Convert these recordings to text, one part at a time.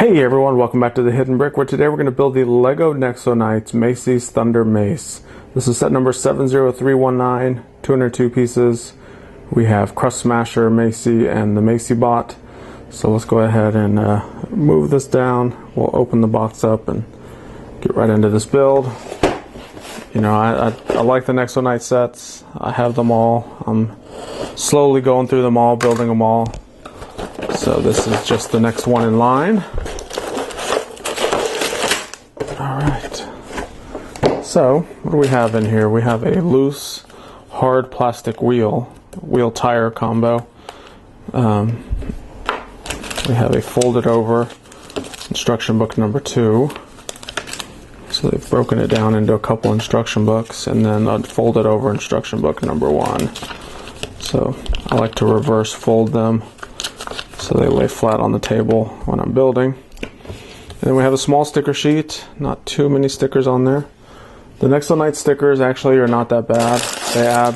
Hey everyone, welcome back to the Hidden Brick, where today we're going to build the Lego Nexo Knights Macy's Thunder Mace. This is set number 70319, 202 pieces. We have Crust Smasher, Macy, and the Macy bot. So let's go ahead and move this down. We'll open the box up and get right into this build. You know, I like the Nexo Knight sets. I have them all. I'm slowly going through them all, building them all. So this is just the next one in line. Alright. So, what do we have in here? We have a loose, hard plastic wheel tire combo. We have a folded over instruction book number 2. So they've broken it down into a couple instruction books, and then a folded over instruction book number 1. So I like to reverse fold them so they lay flat on the table when I'm building. And then we have a small sticker sheet, not too many stickers on there. The Nexo Knight stickers actually are not that bad. They add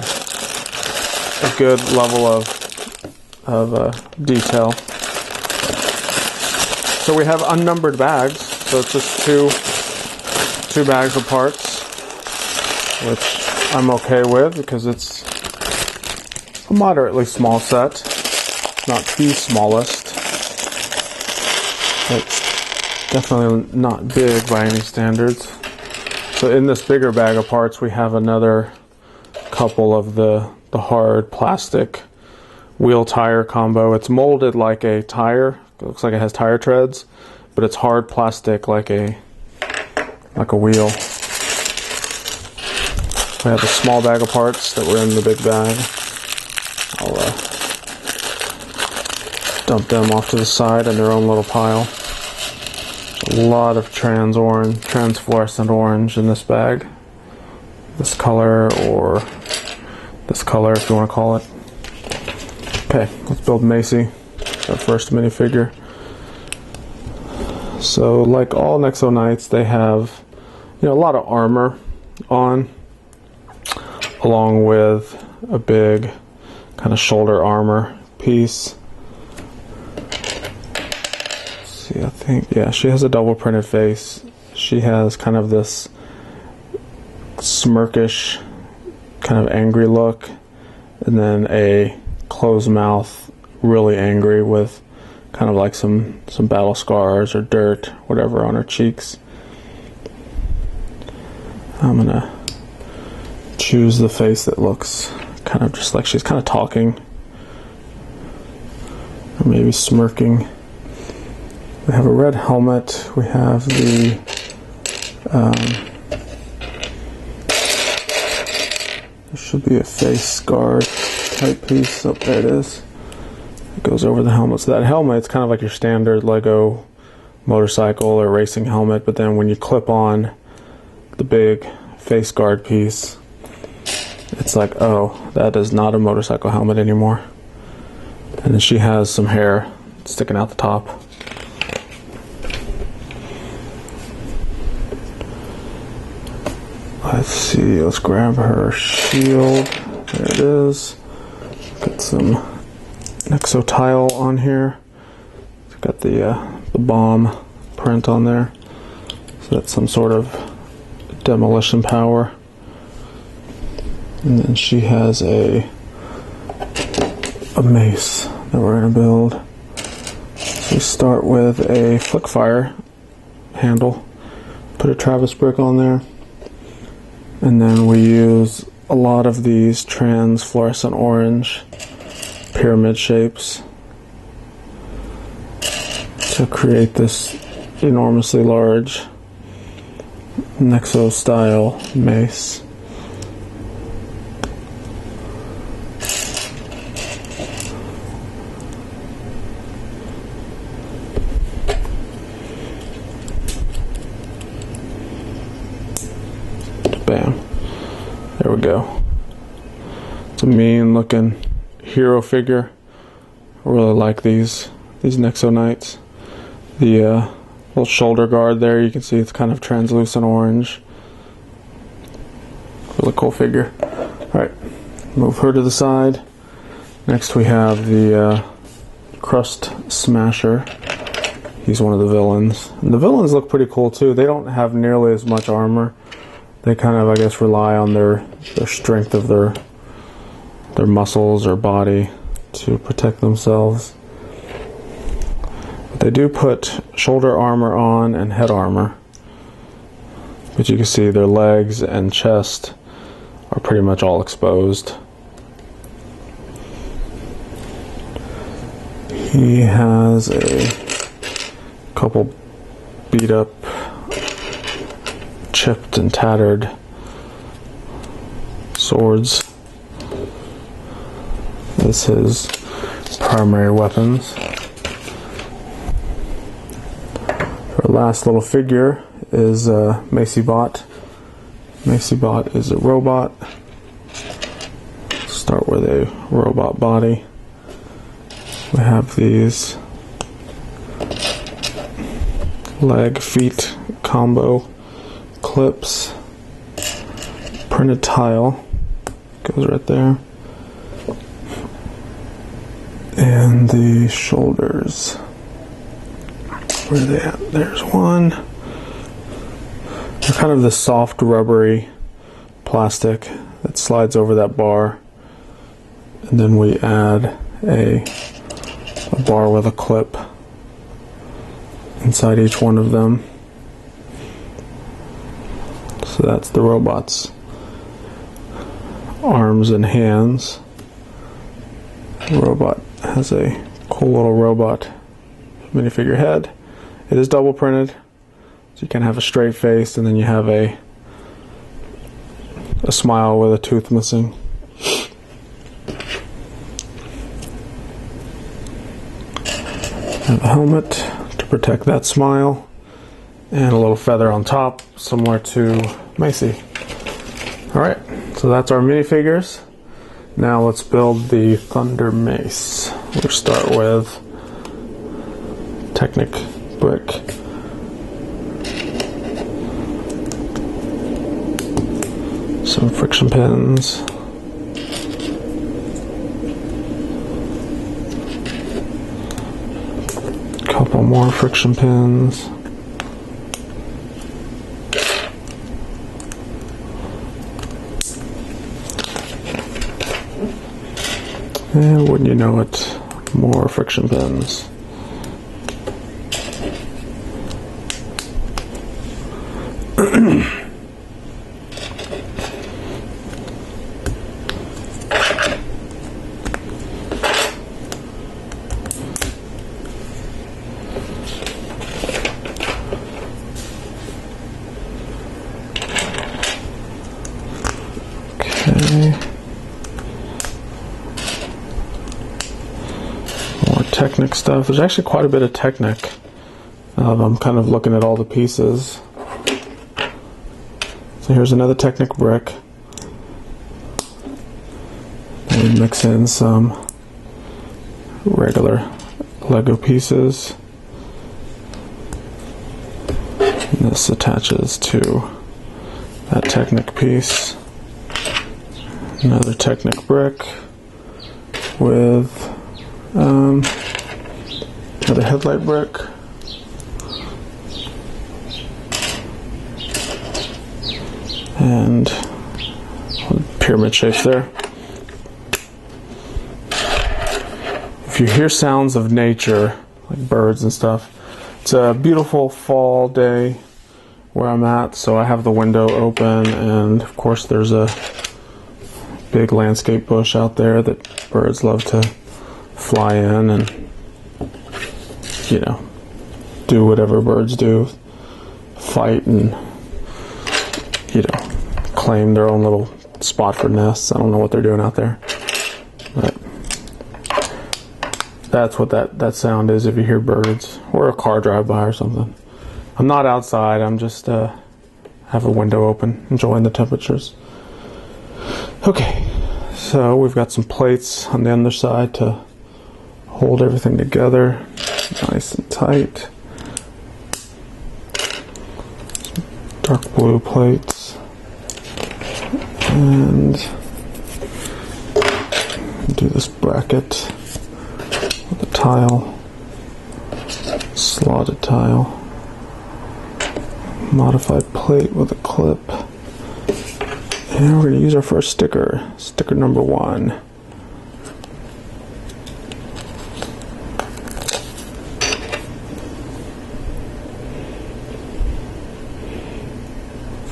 a good level of detail. So we have unnumbered bags, so it's just two bags of parts, which I'm okay with because it's a moderately small set. Not the smallest. It's definitely not big by any standards. So in this bigger bag of parts, we have another couple of the hard plastic wheel tire combo. It's molded like a tire. It looks like it has tire treads, but it's hard plastic like a wheel. We have a small bag of parts that were in the big bag. I'll dump them off to the side in their own little pile. There's a lot of translucent orange in this bag. This color, or this color if you want to call it. Okay, let's build Macy, our first minifigure. So like all Nexo Knights, they have, you know, a lot of armor on, along with a big kind of shoulder armor piece. I think, yeah, she has a double printed face. She has kind of this smirkish, kind of angry look, and then a closed mouth, really angry, with kind of like some battle scars or dirt, whatever, on her cheeks. I'm gonna choose the face that looks kind of just like she's kind of talking, or maybe smirking. We have a red helmet. We have the there should be a face guard type piece. Oh, there it is. It goes over the helmet. So that helmet, it's kind of like your standard Lego motorcycle or racing helmet, but then when you clip on the big face guard piece, it's like, oh, that is not a motorcycle helmet anymore. And then she has some hair sticking out the top. Let's see, let's grab her shield. There it is. Got some Nexo tile on here. It's got the bomb print on there. So that's some sort of demolition power. And then she has a mace that we're going to build. So we start with a flick fire handle. Put a Travis brick on there. And then we use a lot of these fluorescent orange pyramid shapes to create this enormously large Nexo style mace. Bam. There we go. It's a mean looking hero figure. I really like these Nexo Knights. The little shoulder guard there, you can see it's kind of translucent orange. Really cool figure. Alright, move her to the side. Next we have the Crust Smasher. He's one of the villains. And the villains look pretty cool too. They don't have nearly as much armor. They kind of, I guess, rely on their strength of their muscles or body to protect themselves. But they do put shoulder armor on and head armor. But you can see their legs and chest are pretty much all exposed. He has a couple beat up, chipped and tattered swords as his primary weapons. Our last little figure is Macy Bot. Macy Bot is a robot. Start with a robot body. We have these leg feet combo clips, printed tile goes right there, and the shoulders. Where are they at? There's one. They're kind of this soft rubbery plastic that slides over that bar, and then we add a bar with a clip inside each one of them. So that's the robot's arms and hands. The robot has a cool little robot minifigure head. It is double printed, so you can have a straight face and then you have a smile with a tooth missing. And a helmet to protect that smile, and a little feather on top, similar to Macy. Alright, so that's our minifigures. Now let's build the Thunder Mace. We'll start with Technic brick. Some friction pins. Couple more friction pins. And wouldn't you know it, more friction pins. Okay. More Technic stuff. There's actually quite a bit of Technic. I'm kind of looking at all the pieces. So here's another Technic brick. And we mix in some regular Lego pieces. And this attaches to that Technic piece. Another Technic brick with another headlight brick. And pyramid shapes there. If you hear sounds of nature, like birds and stuff, it's a beautiful fall day where I'm at, so I have the window open, and of course there's a big landscape bush out there that birds love to fly in and, you know, do whatever birds do, fight and, you know, claim their own little spot for nests. I don't know what they're doing out there, but that's what that sound is if you hear birds or a car drive by or something. I'm not outside, I'm just have a window open, enjoying the temperatures. Okay, so we've got some plates on the underside to hold everything together nice and tight. Some dark blue plates. And do this bracket with a tile. slotted tile, modified plate with a clip, and we're going to use our first sticker, sticker number 1.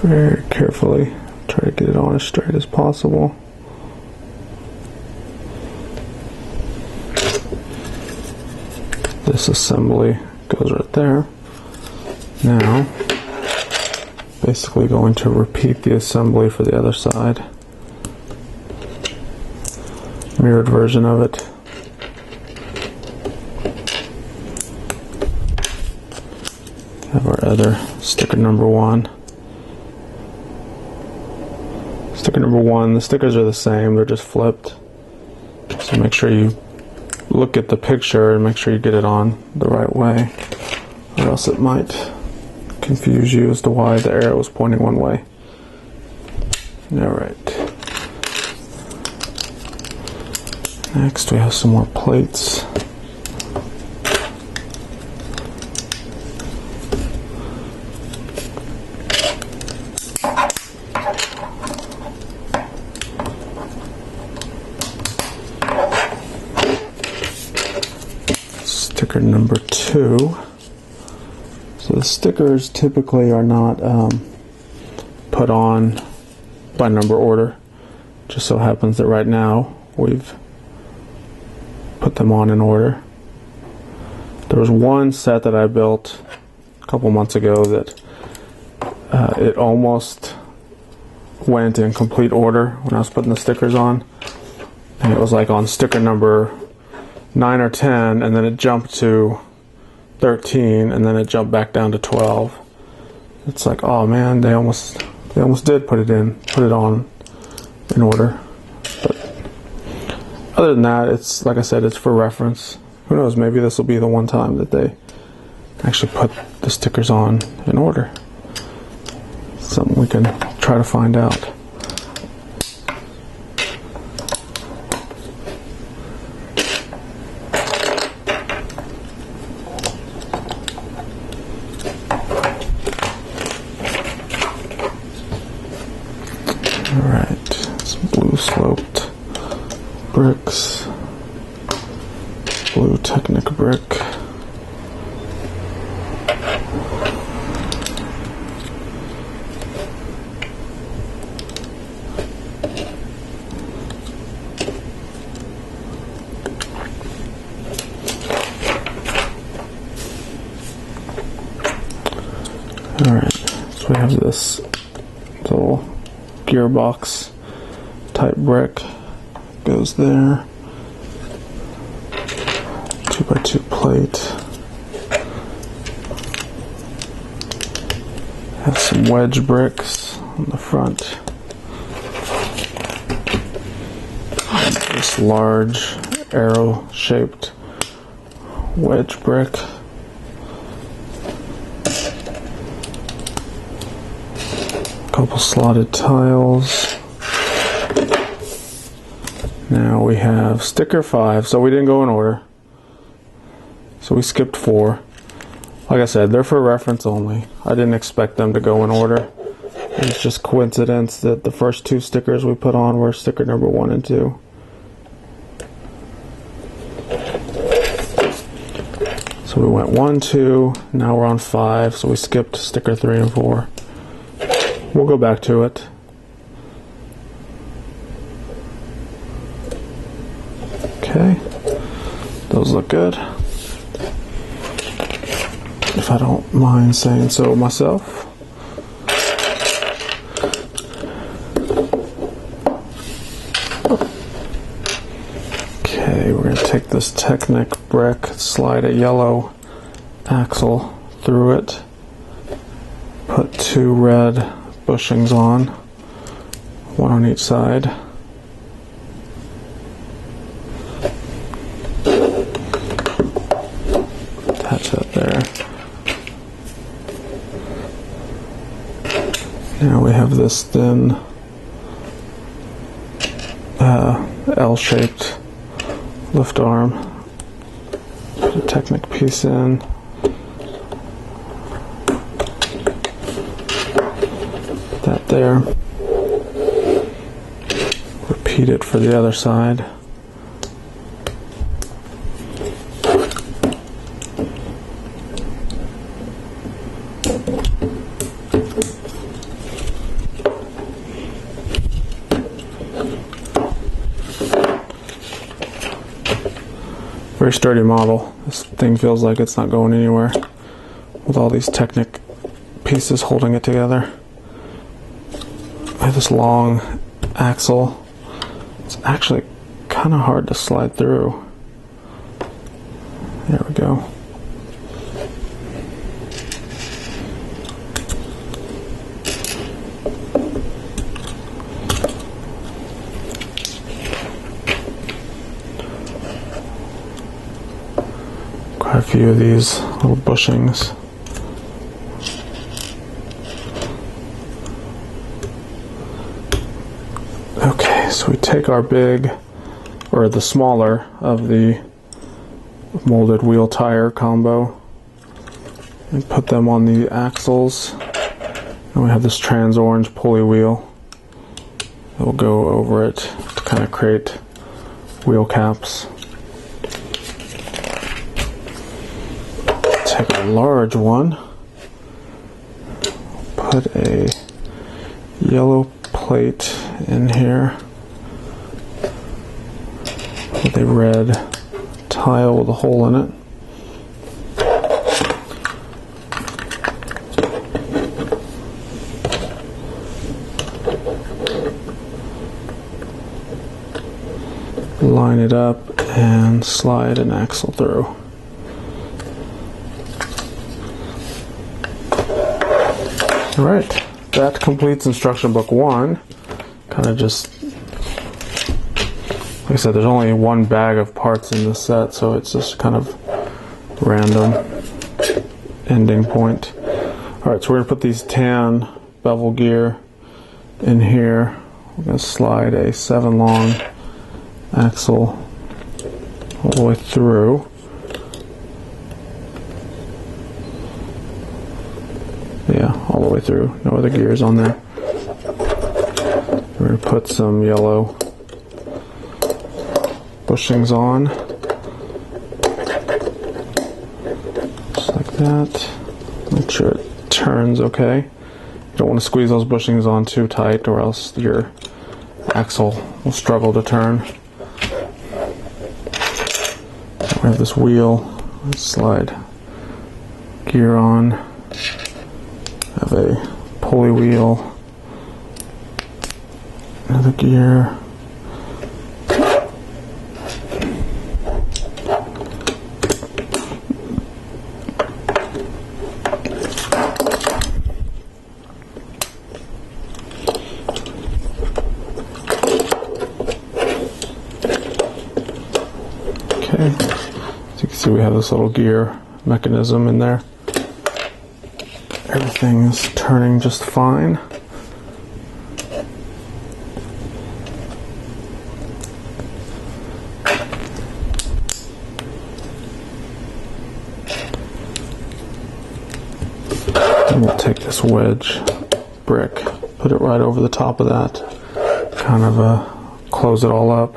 Very carefully try to get it on as straight as possible. This assembly goes right there. Now, basically going to repeat the assembly for the other side. Mirrored version of it. Have our other sticker number 1. Sticker number 1, the stickers are the same, they're just flipped. So make sure you look at the picture and make sure you get it on the right way, or else it might confuse you as to why the arrow is pointing one way. Alright. Next we have some more plates. Sticker number 2. So the stickers typically are not put on by number order. Just so happens that right now we've put them on in order. There was one set that I built a couple months ago that it almost went in complete order when I was putting the stickers on, and it was like on sticker number 9 or 10, and then it jumped to 13, and then it jumped back down to 12. It's like, oh man, they almost did put it on in order. But other than that, it's like I said, it's for reference. Who knows, maybe this will be the one time that they actually put the stickers on in order. Something we can try to find out. Alright, some blue sloped bricks, blue Technic brick, alright, so we have this little gearbox type brick, goes there, 2x2 plate, have some wedge bricks on the front, this large arrow shaped wedge brick, couple slotted tiles. Now we have sticker 5, so we didn't go in order, so we skipped 4. Like I said, they're for reference only. I didn't expect them to go in order. It's just coincidence that the first 2 stickers we put on were sticker number 1 and 2. So we went 1, 2, now we're on 5, so we skipped sticker 3 and 4. We'll go back to it. Okay, those look good, if I don't mind saying so myself. Okay, we're going to take this Technic brick, slide a yellow axle through it, put 2 red bushings on, 1 on each side. Attach that there. Now we have this thin L-shaped lift arm. Put a Technic piece in. there. Repeat it for the other side. Very sturdy model. This thing feels like it's not going anywhere with all these Technic pieces holding it together. I have this long axle. It's actually kind of hard to slide through. There we go. Quite a few of these little bushings. Okay, so we take our big, or the smaller of the molded wheel tire combo and put them on the axles. And we have this trans orange pulley wheel that will go over it to kind of create wheel caps. Take a large one, put a yellow plate in here with a red tile with a hole in it. Line it up and slide an axle through. Alright, that completes instruction book 1. Kind of just, like I said, there's only one bag of parts in this set, so it's just kind of random ending point. Alright, so we're going to put these tan bevel gear in here. We're going to slide a 7 long axle all the way through. Yeah, all the way through. No other gears on there. We're going to put some yellow bushings on. Just like that. Make sure it turns okay. You don't want to squeeze those bushings on too tight or else your axle will struggle to turn. We have this wheel. Let's slide gear on. Have a pulley wheel. Another gear. Okay, so you can see we have this little gear mechanism in there. Everything's turning just fine. And we'll take this wedge brick, put it right over the top of that, kind of close it all up.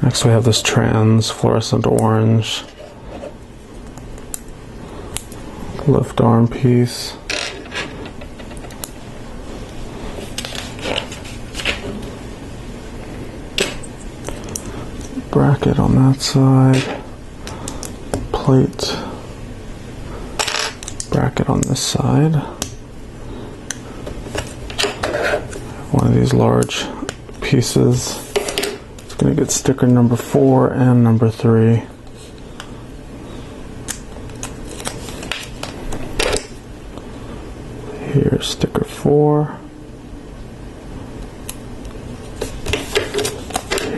Next we have this trans fluorescent orange lift arm piece. Bracket on that side. Plate. Bracket on this side. One of these large pieces. It's going to get sticker number 4 and number 3. Here's sticker 4.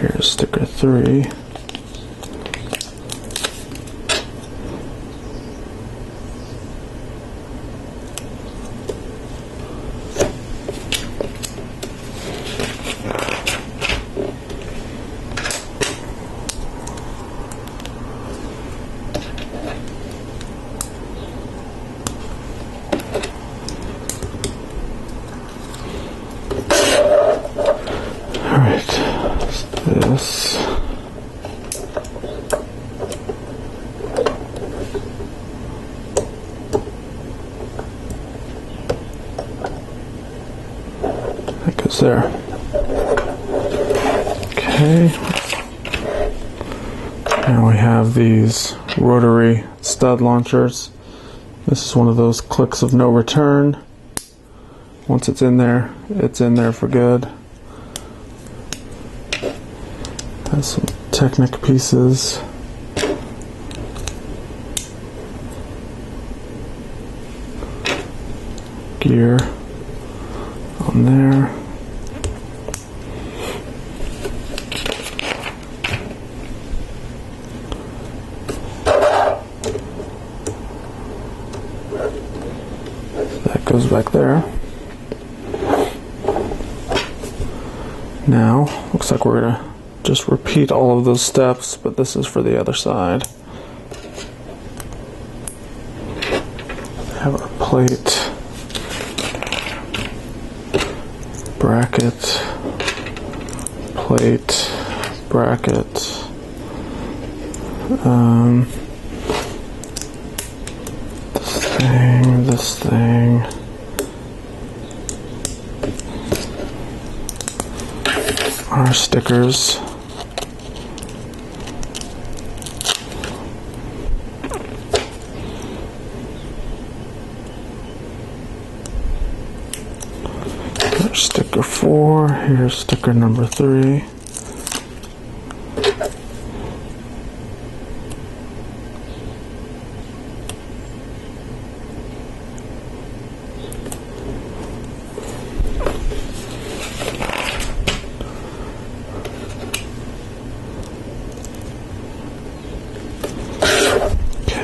Here's sticker 3. Alright, this. That goes there. Okay. Now we have these rotary stud launchers. This is one of those clicks of no return. Once it's in there for good. Has some Technic pieces. Gear on there. That goes back there. Now, looks like we're gonna just repeat all of those steps, but this is for the other side. Have our plate, bracket, plate, bracket, this thing, our stickers, here's sticker 4, here's sticker number 3.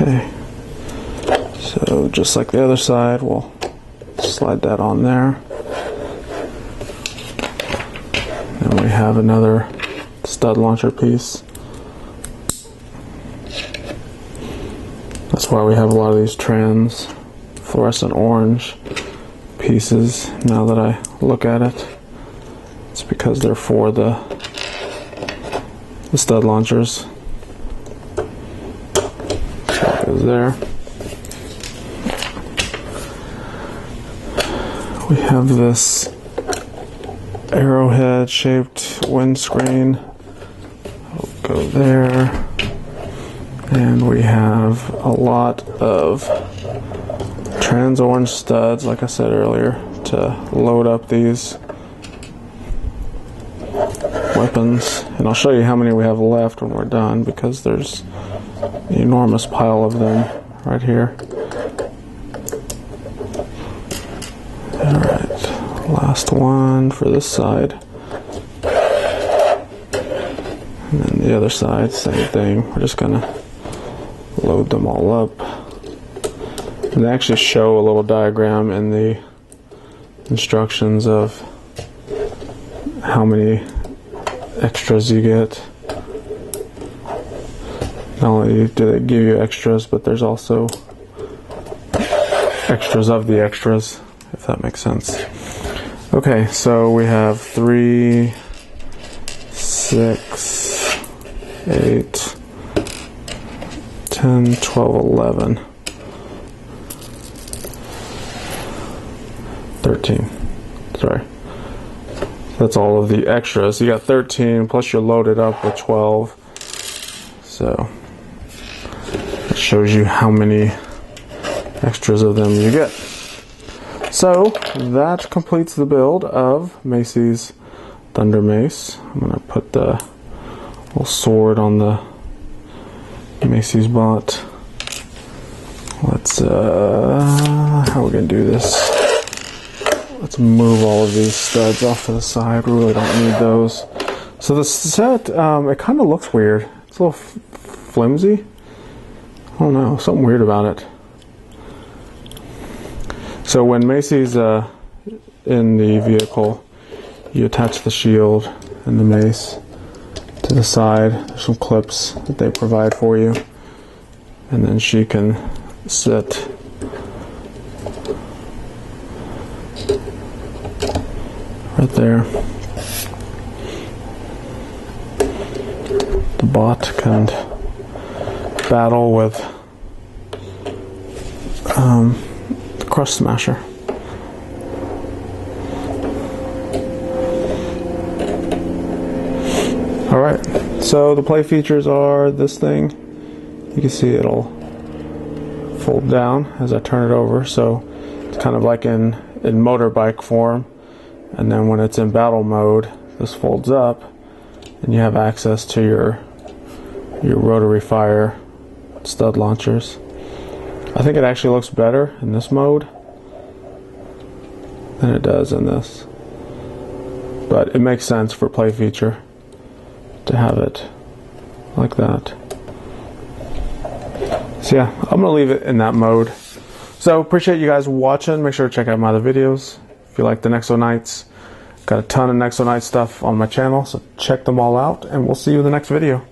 Okay, so just like the other side, we'll slide that on there. And we have another stud launcher piece. That's why we have a lot of these trans fluorescent orange pieces. Now that I look at it, it's because they're for the stud launchers. There. We have this arrowhead shaped windscreen. I'll go there. And we have a lot of trans orange studs, like I said earlier, to load up these weapons. And I'll show you how many we have left when we're done, because there's an enormous pile of them right here. Alright, last one for this side. And then the other side, same thing. We're just gonna load them all up. And they actually show a little diagram in the instructions of how many extras you get. Not only do they give you extras, but there's also extras of the extras, if that makes sense. Okay, so we have 3, 6, 8, 10, 12, 11, 13. Sorry. That's all of the extras. You got 13, plus you're loaded up with 12. So it shows you how many extras of them you get. So that completes the build of Macy's Thunder Mace. I'm going to put the little sword on the Macy's bot. Let's, how are we going to do this? Let's move all of these studs off to the side. We really don't need those. So the set, it kind of looks weird. It's a little flimsy. I don't know, something weird about it. So when Macy's in the vehicle, you attach the shield and the mace to the side. There's some clips that they provide for you. And then she can sit right there. bot can battle with Crush Smasher. Alright, so the play features are this thing. You can see it'll fold down as I turn it over, so it's kind of like in motorbike form. And then when it's in battle mode, this folds up and you have access to your rotary fire stud launchers. I think it actually looks better in this mode than it does in this, but it makes sense for play feature to have it like that. So yeah, I'm gonna leave it in that mode. So appreciate you guys watching. Make sure to check out my other videos if you like the Nexo Knights. Got a ton of Nexo Knight stuff on my channel, so check them all out, and we'll see you in the next video.